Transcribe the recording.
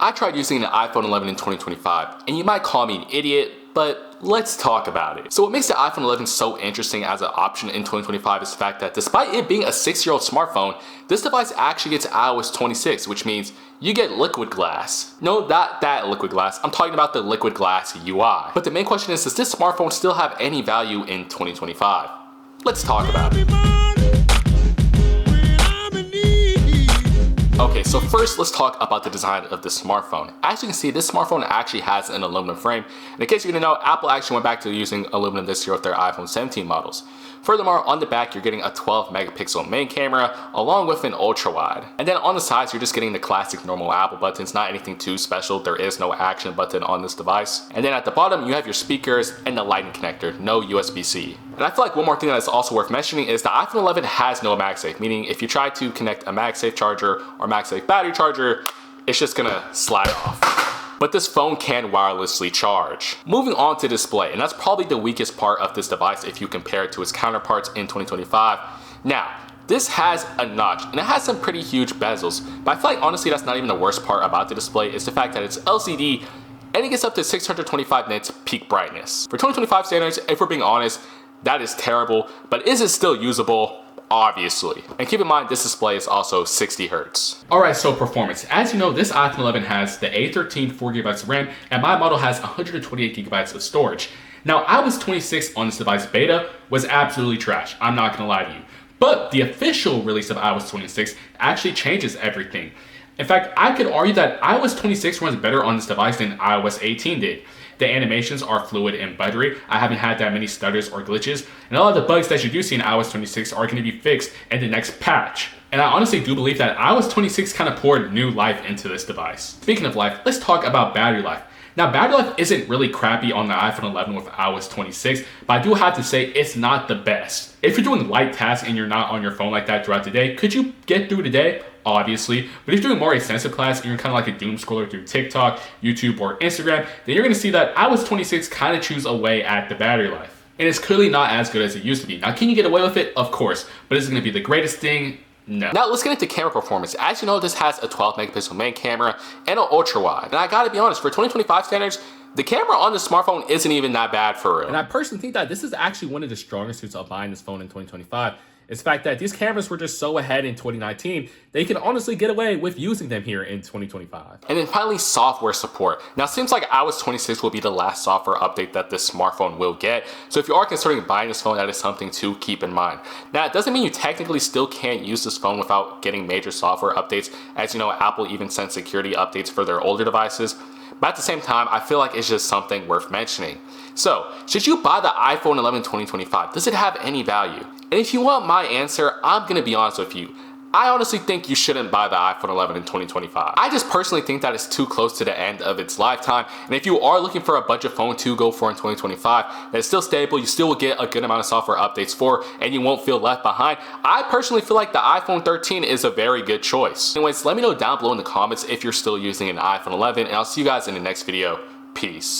I tried using the iPhone 11 in 2025, and you might call me an idiot, but let's talk about it. So what makes the iPhone 11 so interesting as an option in 2025 is the fact that despite it being a 6-year-old smartphone, this device actually gets iOS 26, which means you get liquid glass. No, not that liquid glass, I'm talking about the liquid glass UI. But the main question is, does this smartphone still have any value in 2025? Let's talk about it. Okay, so first let's talk about the design of the smartphone. As you can see, this smartphone actually has an aluminum frame. And in case you didn't know, Apple actually went back to using aluminum this year with their iPhone 17 models. Furthermore, on the back, you're getting a 12 megapixel main camera along with an ultra wide. And then on the sides, you're just getting the classic normal Apple buttons, not anything too special. There is no action button on this device. And then at the bottom, you have your speakers and the lightning connector, no USB-C. And I feel like one more thing that is also worth mentioning is the iPhone 11 has no MagSafe, meaning if you try to connect a MagSafe charger or MagSafe battery charger, it's just gonna slide off. But this phone can wirelessly charge. Moving on to display, and that's probably the weakest part of this device if you compare it to its counterparts in 2025. Now, this has a notch, and it has some pretty huge bezels, but I feel like honestly that's not even the worst part about the display. It's the fact that it's LCD, and it gets up to 625 nits peak brightness. For 2025 standards, if we're being honest, that is terrible, but is it still usable? Obviously. And keep in mind, this display is also 60 Hz. Alright, so performance. As you know, this iPhone 11 has the A13 4GB of RAM, and my model has 128GB of storage. Now, iOS 26 on this device beta was absolutely trash. I'm not gonna lie to you. But the official release of iOS 26 actually changes everything. In fact, I could argue that iOS 26 runs better on this device than iOS 18 did. The animations are fluid and buttery. I haven't had that many stutters or glitches, and a lot of the bugs that you do see in iOS 26 are going to be fixed in the next patch. And I honestly do believe that iOS 26 kind of poured new life into this device. Speaking of life, let's talk about battery life. Now, battery life isn't really crappy on the iPhone 11 with iOS 26, but I do have to say it's not the best. If you're doing light tasks and you're not on your phone like that throughout the day, could you get through the day? Obviously. But if you're doing more extensive class and you're kind of like a doom scroller through TikTok, YouTube, or Instagram, then you're going to see that iOS 26 kind of chews away at the battery life. And it's clearly not as good as it used to be. Now, can you get away with it? Of course. But is it going to be the greatest thing? No. Now let's get into camera performance. As you know, this has a 12 megapixel main camera and an ultra wide. And I gotta be honest, for 2025 standards, the camera on the smartphone isn't even that bad for real. And I personally think that this is actually one of the stronger suits of buying this phone in 2025. It's the fact that these cameras were just so ahead in 2019, they can honestly get away with using them here in 2025. And then finally, software support. Now, it seems like iOS 26 will be the last software update that this smartphone will get. So if you are considering buying this phone, that is something to keep in mind. Now, it doesn't mean you technically still can't use this phone without getting major software updates. As you know, Apple even sent security updates for their older devices. But at the same time, I feel like it's just something worth mentioning. So, should you buy the iPhone 11 2025? Does it have any value? And if you want my answer, I'm gonna be honest with you. I honestly think you shouldn't buy the iPhone 11 in 2025. I just personally think that it's too close to the end of its lifetime. And if you are looking for a budget phone to go for in 2025, that's still stable, you still will get a good amount of software updates for, and you won't feel left behind. I personally feel like the iPhone 13 is a very good choice. Anyways, let me know down below in the comments if you're still using an iPhone 11, and I'll see you guys in the next video. Peace.